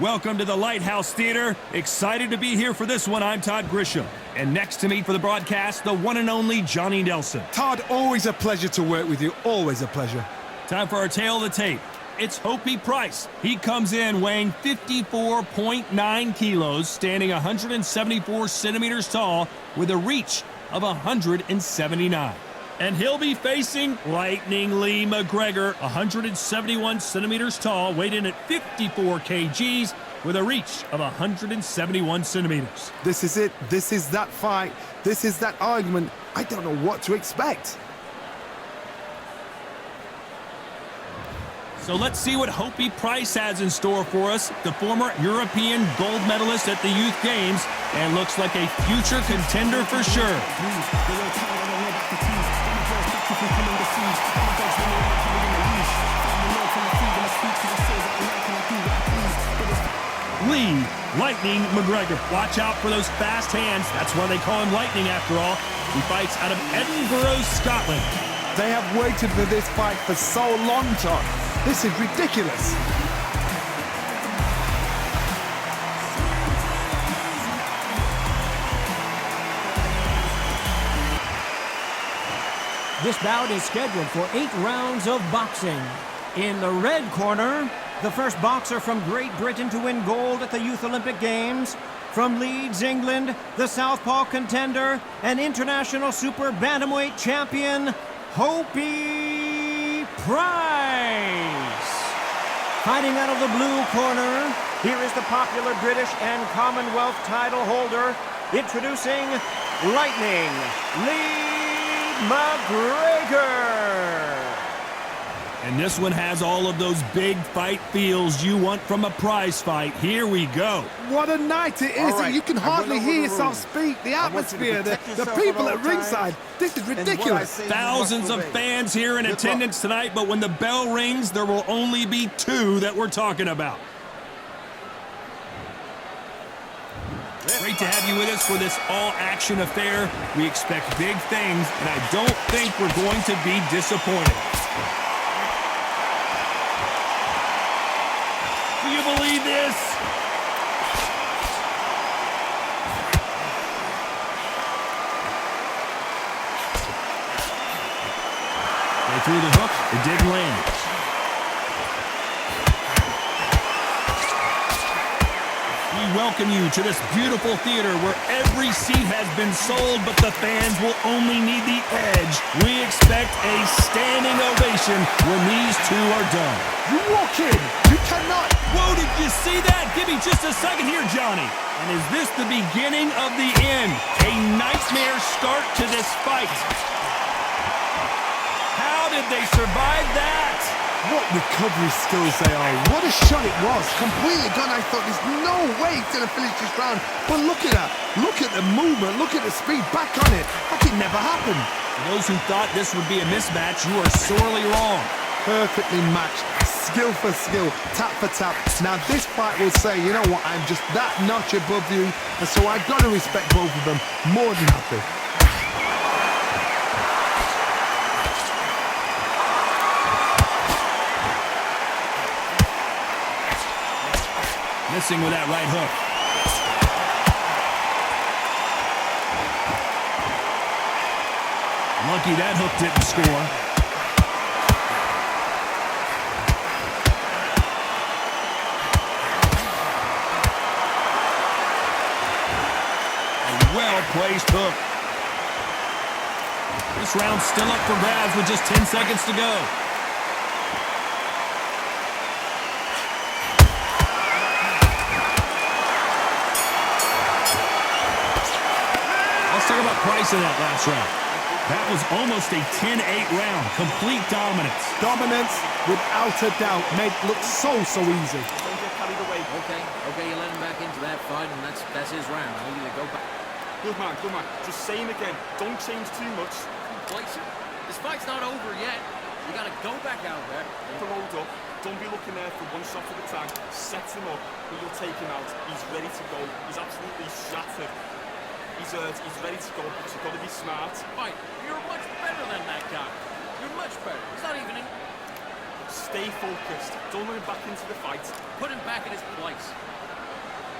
Welcome to the Lighthouse Theater. Excited to be here for this one. I'm Todd Grisham. And next to me for the broadcast, the one and only Johnny Nelson. Todd, always a pleasure to work with you. Always a pleasure. Time for our tale of the tape. It's Hopey Price. He comes in weighing 54.9 kilos, standing 174 centimeters tall, with a reach of 179. And he'll be facing Lightning Lee McGregor, 171 centimeters tall, weighed in at 54 kgs, with a reach of 171 centimeters. This is it. This is that fight. This is that argument. I don't know what to expect. So let's see what Hopey Price has in store for us, the former European gold medalist at the Youth Games, and looks like a future contender for sure. Lee Lightning McGregor. Watch out for those fast hands. That's why they call him Lightning after all. He fights out of Edinburgh, Scotland. They have waited for this fight for so long, Todd. This is ridiculous. This bout is scheduled for 8 rounds of boxing. In the red corner, the first boxer from Great Britain to win gold at the Youth Olympic Games. From Leeds, England, the southpaw contender and international super bantamweight champion, Hopey Price. Fighting out of the blue corner, here is the popular British and Commonwealth title holder, introducing Lightning Lee McGregor. And this one has all of those big fight feels you want from a prize fight. Here we go. What a night it is. Right. You can hardly hear yourself speak. The atmosphere, the people at ringside. This is ridiculous. Thousands of fans here in attendance tonight, but when the bell rings, there will only be 2 that we're talking about. Great to have you with us for this all-action affair. We expect big things, and I don't think we're going to be disappointed. Do you believe this? They threw the hook. It didn't land. We welcome you to this beautiful theater where every seat has been sold, but the fans will only need the edge. We expect a standing ovation when these 2 are done. You walk in. You cannot. Whoa, did you see that? Give me just a second here, Johnny. And is this the beginning of the end? A nightmare start to this fight. How did they survive that? What recovery skills they are. What a shot it was. Completely gone. I thought there's no way he's going to finish this round. But look at that. Look at the movement. Look at the speed. Back on it. Like it never happened. For those who thought this would be a mismatch, you are sorely wrong. Perfectly matched. Skill for skill. Tap for tap. Now this fight will say, you know what, I'm just that notch above you. And so I've got to respect both of them. More than happy. Missing with that right hook. Lucky that hook didn't score. A well-placed hook. This round's still up for grabs with just 10 seconds to go. Let's talk about Price in that last round. That was almost a 10-8 round. Complete dominance. Dominance, without a doubt, made it look so easy. Don't get carried away. Okay, you let him back into that fight, and that's his round. You need to go back. Good man, good man. Just say him again. Don't change too much. Complacent. This fight's not over yet. You gotta go back out there. To load up. Don't be looking there for one shot at a time. Set him up, and you'll take him out. He's ready to go. He's absolutely shattered. He's ready to go, but you've got to be smart. Fight. You're much better than that guy. You're much better. It's not even in... Stay focused. Don't let him back into the fight. Put him back in his place.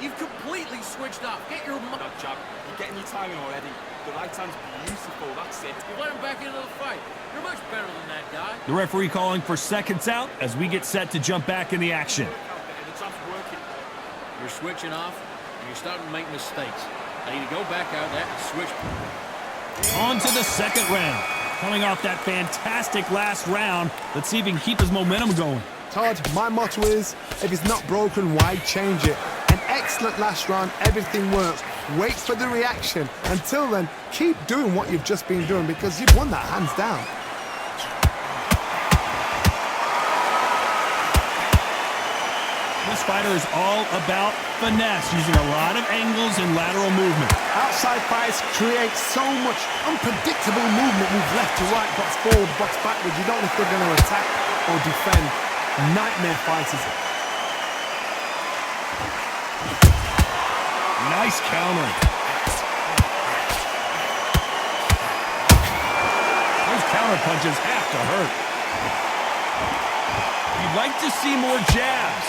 You've completely switched up. Get your mind. That jab. You're getting your timing already. The right hand's beautiful. That's it. You let him back into the fight. You're much better than that guy. The referee calling for seconds out as we get set to jump back in the action. The jab's working. You're switching off, and you're starting to make mistakes. I need to go back out there and switch. On to the second round. Coming off that fantastic last round, let's see if he can keep his momentum going. Todd, my motto is, if it's not broken, why change it? An excellent last round, everything works. Wait for the reaction. Until then, keep doing what you've just been doing because you've won that hands down. This fighter is all about finesse, using a lot of angles and lateral movement. Outside fights create so much unpredictable movement. Move left to right, box forward, box backwards. You don't know if they're going to attack or defend. Nightmare fighters. Nice counter. Those counter punches have to hurt. You'd like to see more jabs.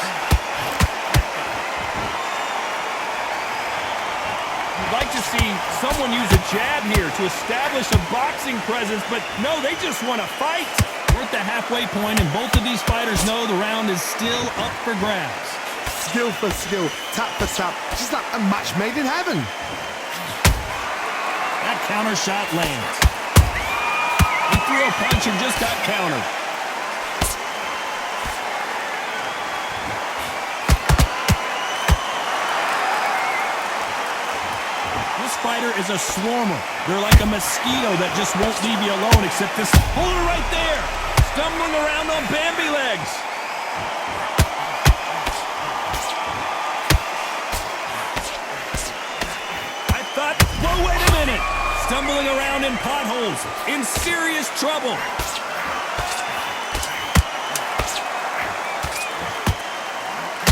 You'd like to see someone use a jab here to establish a boxing presence, but no, they just want to fight. We're at the halfway point, and both of these fighters know the round is still up for grabs. Skill for skill, tap for tap, just like a match made in heaven. That counter shot lands. He threw a punch and just got countered. This fighter is a swarmer. They're like a mosquito that just won't leave you alone, except this. Hold her right there! Stumbling around on Bambi legs. I thought, whoa, wait a minute! Stumbling around in potholes, in serious trouble.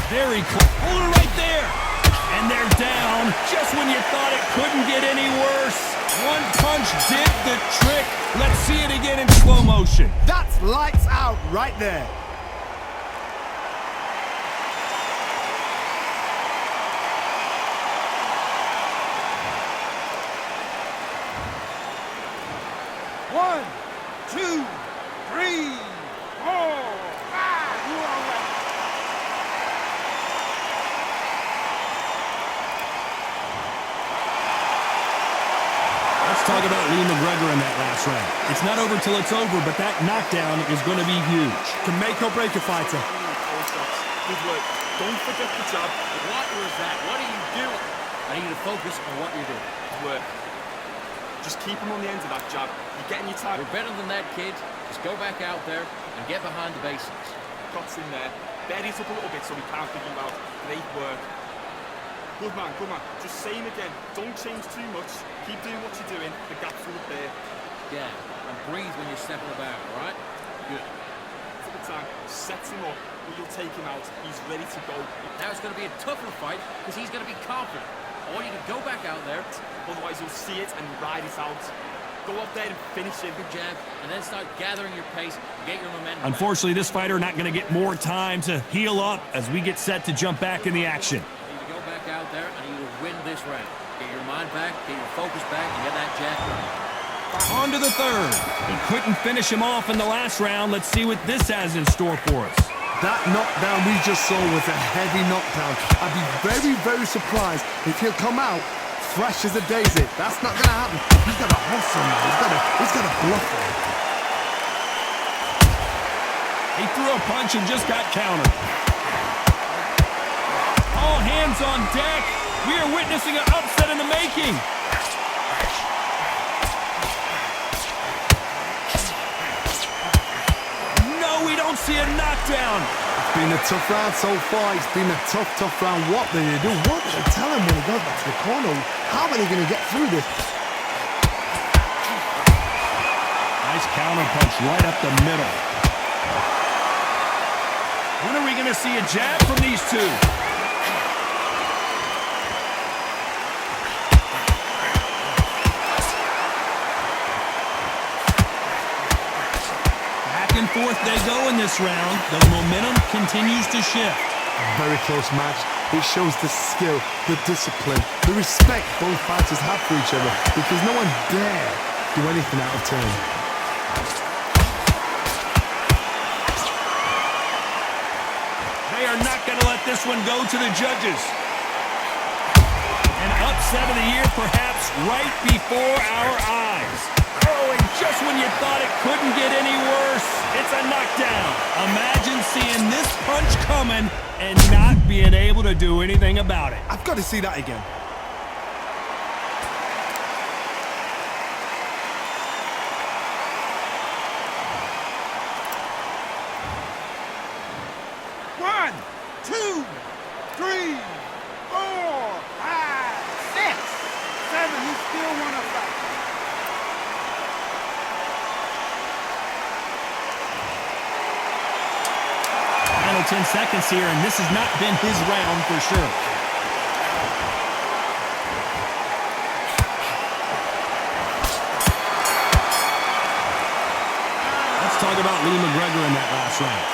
Very close. Hold her right there! And they're down just when you thought it couldn't get any worse. One punch did the trick. Let's see it again in slow motion. That's lights out right there. One, two, three, four, five. You all right? Let's talk about Lee McGregor in that last round. It's not over till it's over, but that knockdown is going to be huge. Can make or break a fighter. Good work. Don't forget the jab. What was that? What are you doing? I need you to focus on what you're doing. Good work. Just keep him on the end of that jab. You're getting your time. We're better than that, kid. Just go back out there and get behind the basics. Cots in there. Bury it up a little bit so we can't figure you out. Great work. Good man, good man. Just same again. Don't change too much. Keep doing what you're doing. The gaps will appear. Yeah, and breathe when you're stepping about, all right? Good. Take the time. Set him up. Or you'll take him out. He's ready to go. Now it's going to be a tougher fight because he's going to be confident. I want you to go back out there. Otherwise, you'll see it and ride it out. Go out there and finish him. Good jab, and then start gathering your pace and get your momentum. Unfortunately, this fighter not going to get more time to heal up as we get set to jump back in the action. I need to go back out there and you will win this round. Get your mind back, get your focus back, and get that jab right. On to the third. He couldn't finish him off in the last round. Let's see what this has in store for us. That knockdown we just saw was a heavy knockdown. I'd be very, very surprised if he'll come out fresh as a daisy. That's not going to happen. He's got to hustle now. He's got to bluff him. He threw a punch and just got countered. All hands on deck. We are witnessing an upset in the making. No, we don't see a knockdown. It's been a tough round so far. It's been a tough, tough round. What do they do? What do they tell him when he goes back to the corner? How are they going to get through this? Nice counter punch right up the middle. When are we going to see a jab from these two? Back and and forth they go in this round. The momentum continues to shift. Very close match. It shows the skill, the discipline, the respect both fighters have for each other, because no one dare do anything out of turn. They are not going to let this one go to the judges. An upset of the year, perhaps right before our eyes. Oh, and just when you thought it couldn't get any worse, it's a knockdown. Imagine seeing this punch coming and not being able to do anything about it. I've got to see that again. One, two, three, four, five, six, seven. You still want to fight? Final 10 seconds here, and this has not been his round for sure. Let's talk about Lee McGregor in that last round.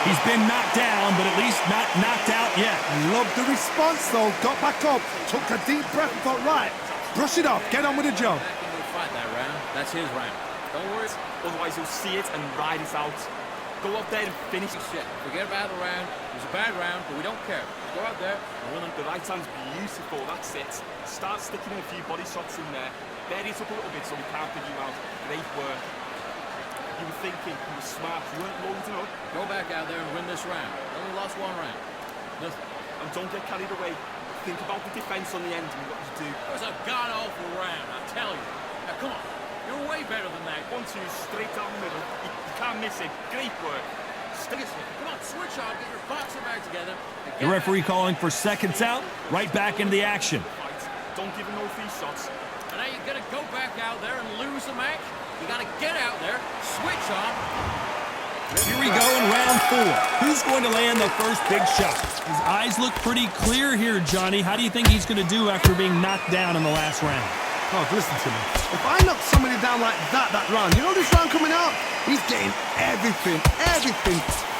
He's been knocked down, but at least not knocked out yet. Loved the response though, got back up, took a deep breath and thought, right, brush it off, get on with the job. Back into the fight that round. That's his round. Don't worry. Otherwise, you'll see it and ride it out. Go out there and finish it. Shit. Forget about the round. It was a bad round, but we don't care. Just go out there and run The right hand's beautiful, that's it. Start sticking in a few body shots in there. Bury it up a little bit so we can't figure you out. Great work. You were thinking, you were smart, you weren't loading up. Go back out there and win this round. Only lost one round. Nothing. And don't get carried away. Think about the defense on the end and what you do. It was a god-awful round, I tell you. Now, come on. You're way better than that. 1, 2, straight down the middle. You can't miss it. Great work. Stick it. Come on, switch on. Get your boxing bag together. The referee calling for seconds out, right back into the action. Fight. Don't give him no free shots. And now you're going to go back out there and lose the match? You got to get out there, switch on. Here we go in round 4. Who's going to land the first big shot? His eyes look pretty clear here, Johnny. How do you think he's going to do after being knocked down in the last round? Oh, listen to me. If I knock somebody down like that round, you know this round coming out? He's getting everything,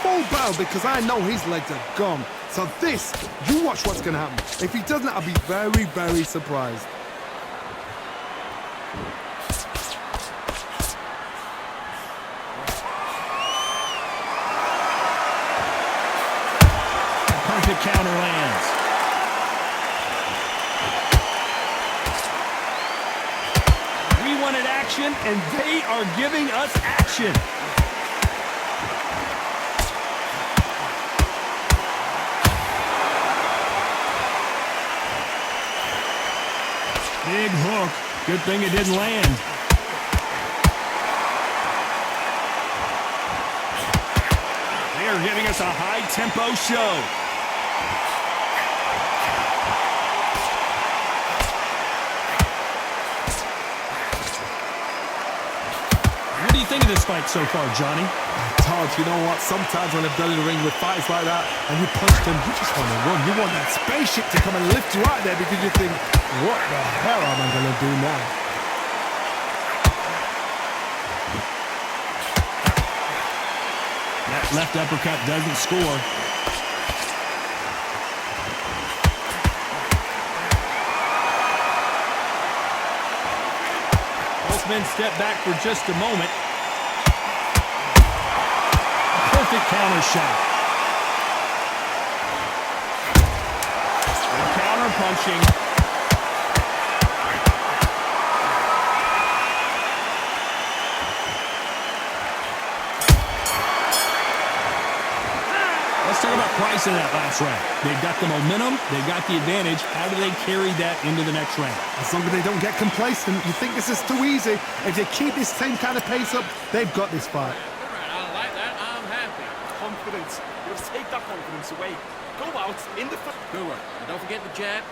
full barrel, because I know his legs are gone. So this, you watch what's going to happen. If he doesn't, I'll be very, very surprised. Perfect counter lands. We wanted action, and they are giving us action. Big hook. Good thing it didn't land. They are giving us a high-tempo show. What do you think of this fight so far, Johnny? Todd, you know what? Sometimes when I've done in the ring with fights like that and you punch them, you just want to run. You want that spaceship to come and lift you out there because you think, what the hell am I going to do now? That left uppercut doesn't score. Both men step back for just a moment. Perfect counter shot. Good counter punching. Let's talk about Price in that last round. They've got the momentum, they've got the advantage. How do they carry that into the next round? As long as they don't get complacent, you think this is too easy. If they keep this same kind of pace up, they've got this fight. All right, I like that. I'm happy. Confidence. You have to take that confidence away. Go out in the fight. Good work. And don't forget the jab.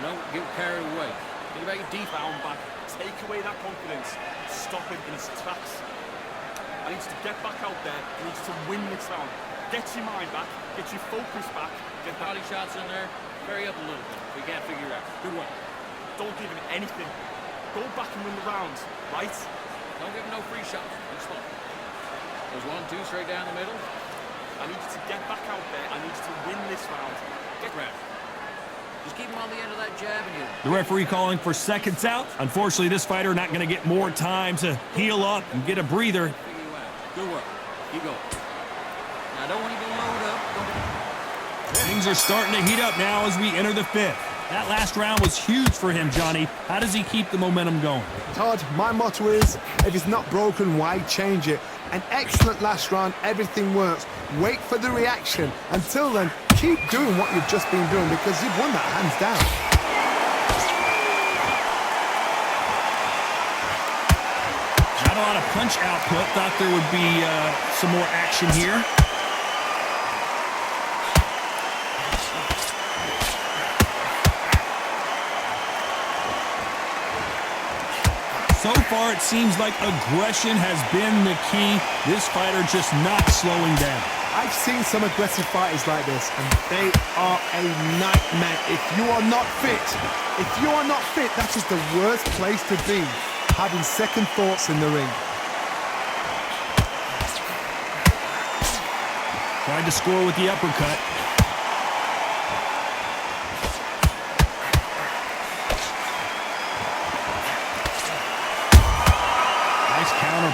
And don't get carried away. Think about your deep Down back. Take away that confidence. Stop it in its tracks. I need you to get back out there. I need you to win this round. Get your mind back. Get your focus back. Get body shots in there. Hurry up a little bit. We can't figure it out. Good one. Don't give him anything. Go back and win the round, right? Don't give him no free shots. Be slow. There's 1, 2, straight down the middle. I need you to get back out there. I need you to win this round. Get Grab. Just keep him on the end of that jab and you... The referee calling for seconds out. Unfortunately, this fighter not going to get more time to heal up and get a breather. Figure you out. Good work. Keep going. Now, I don't want you to load up. Things are starting to heat up now as we enter the fifth. That last round was huge for him, Johnny. How does he keep the momentum going? Todd, my motto is, if it's not broken, why change it? An excellent last round, everything works. Wait for the reaction. Until then, keep doing what you've just been doing because you've won that hands down. Not a lot of punch output. Thought there would be some more action here. So far, it seems like aggression has been the key. This fighter just not slowing down. I've seen some aggressive fighters like this, and they are a nightmare. If you are not fit, that is the worst place to be, having second thoughts in the ring. Tried to score with the uppercut.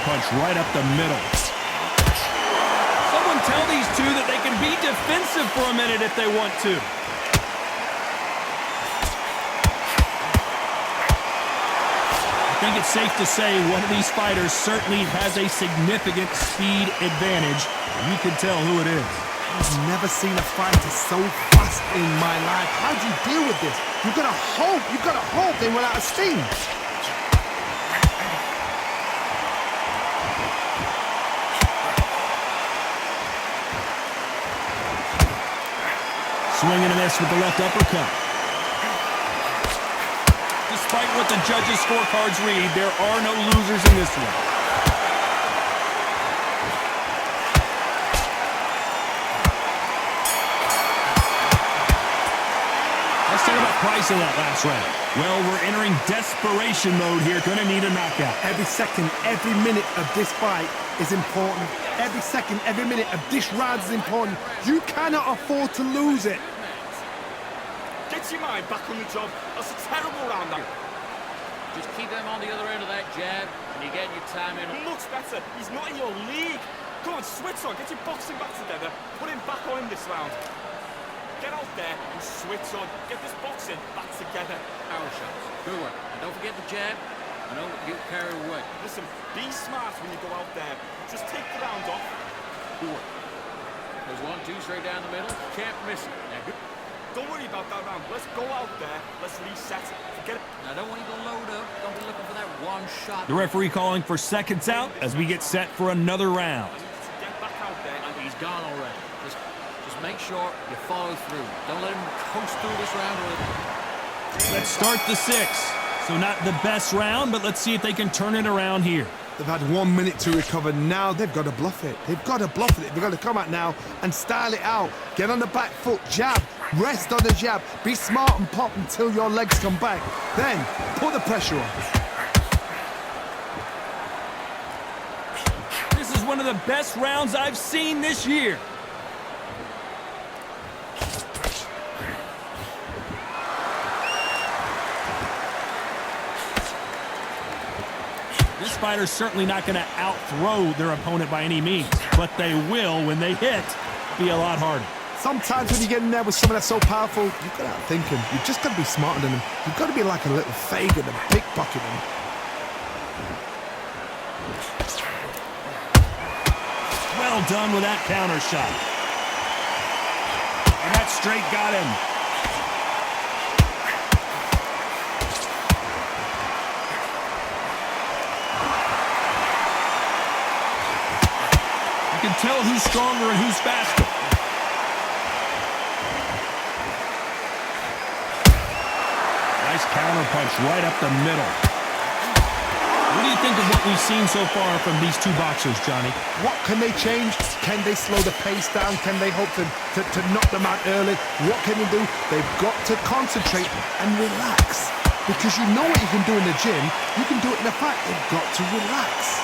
Punch right up the middle. Someone tell these two that they can be defensive for a minute if they want to. I think it's safe to say one of these fighters certainly has a significant speed advantage. You can tell who it is. I've never seen a fighter so fast in my life. How do you deal with this? You've got to hope they run out of steam. Swing and a miss with the left uppercut. Despite what the judges' scorecards read, there are no losers in this one. Let's talk about price of that last round. Well, we're entering desperation mode here. Gonna need a knockout. Every second, every minute of this fight is important. Every second, every minute of this round is important. You cannot afford to lose it. Get your mind back on the job. That's a terrible round. Just keep them on the other end of that jab and you're getting your time in. Looks better. He's not in your league. Come on, switch on. Get your boxing back together. Put him back on this round. Get out there and switch on. Get this boxing back together. Power shots. Good work. And don't forget the jab. And don't get carried away. Listen, be smart when you go out there. Just take the round off. Good work. There's 1, 2, straight down the middle. Can't miss it. Now, good. Don't worry about that round. Let's go out there. Let's reset. Forget it. Now, I don't want you to load up. Don't be looking for that one shot. The referee calling for seconds out as we get set for another round. I need you to get back out there. And he's gone already. Just make sure you follow through. Don't let him coast through this round. Let's start the sixth. So not the best round, but let's see if they can turn it around here. They've had 1 minute to recover. Now they've got to bluff it. They've got to bluff it. They've got to come out now and style it out. Get on the back foot, jab, rest on the jab. Be smart and pop until your legs come back. Then put the pressure on. This is one of the best rounds I've seen this year. This fighter's certainly not going to out-throw their opponent by any means, but they will, when they hit, be a lot harder. Sometimes when you get in there with someone that's so powerful, you've got to outthink him. You've just got to be smarter than him. You've got to be like a little Fagin and pickpocket him. Well done with that counter shot. And that straight got him. You can tell who's stronger and who's faster. Nice counter punch right up the middle. What do you think of what we've seen so far from these two boxers, Johnny? What can they change? Can they slow the pace down? Can they hope to knock them out early? What can they do? They've got to concentrate and relax. Because you know what you can do in the gym, you can do it in the fight. They've got to relax.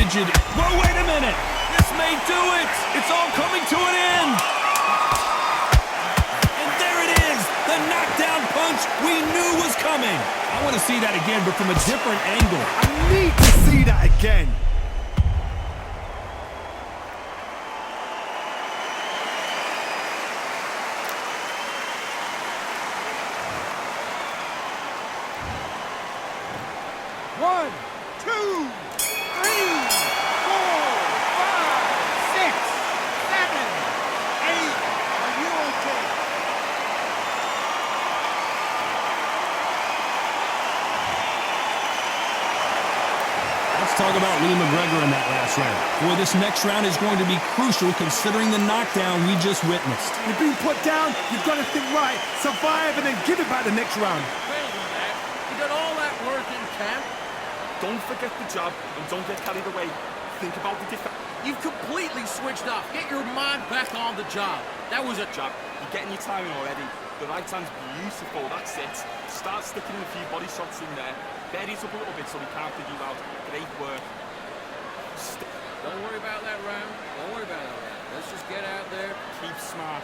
rigid. Well, wait a minute. This may do it. It's all coming to an end. And there it is. The knockdown punch we knew was coming. I want to see that again, but from a different angle. I need to see that again. One, two, three, four, five, six, seven, eight. Are you okay? Let's talk about McGregor in that last round. Boy, this next round is going to be crucial considering the knockdown we just witnessed. You've been put down, you've got to think right, survive, and then give it back the next round. Better than that. You did all that work in camp. Don't forget the job and don't get carried away. Think about the defense. You've completely switched off. Get your mind back on the job. That was a Jab, you're getting your timing already. The right hand's beautiful, that's it. Start sticking a few body shots in there. Bury it up a little bit so we can't figure you out. Great work. Don't worry about that round. Don't worry about that round. Let's just get out there. Keep smart.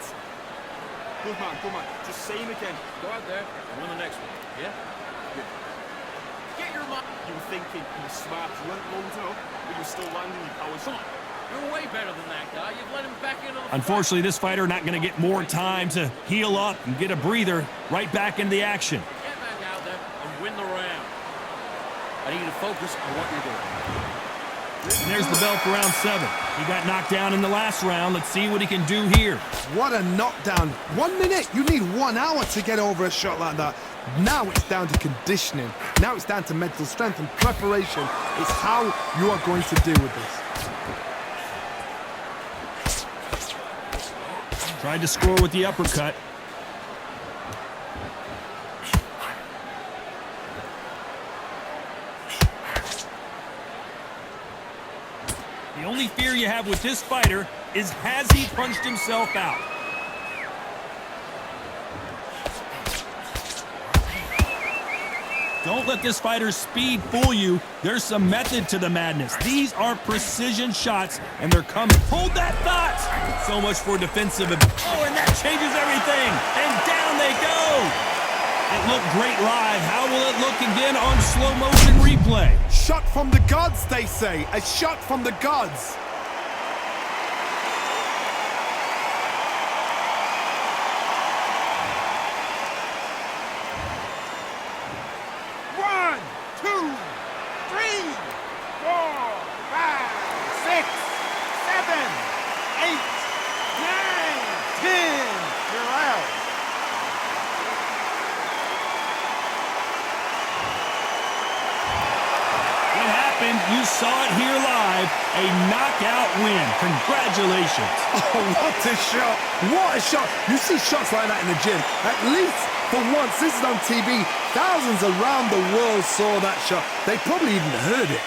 Good man, good man. Just same again. Go out there and win the next one. Yeah? Good. Get your mind. You were thinking, you were smart. You weren't loading up, but you were still landing your powers. Come on. You're way better than that guy. You've let him back into the Unfortunately, this fighter not going to get more time to heal up and get a breather. Right back into the action. Get back out there and win the round. I need you to focus on what you're doing. And there's the bell for round 7. He got knocked down in the last round. Let's see what he can do here. What a knockdown. 1 minute. You need 1 hour to get over a shot like that. Now it's down to conditioning. Now it's down to mental strength and preparation. It's how you are going to deal with this. Tried to score with the uppercut. The only fear you have with this fighter is has he punched himself out? Don't let this fighter's speed fool you. There's some method to the madness. These are precision shots, and they're coming. Hold that thought! So much for defensive. Oh, and that changes everything. And down they go. It looked great live. How will it look again on slow motion replay? Shot from the gods, they say. A shot from the gods. One, two, three, four, five, six, seven, eight, nine, 10. You're out. What happened? You saw it here live. A knockout win. Congratulations. Oh, what a shot. What a shot. You see shots like that in the gym. At least for once, this is on TV. Thousands around the world saw that shot. They probably even heard it.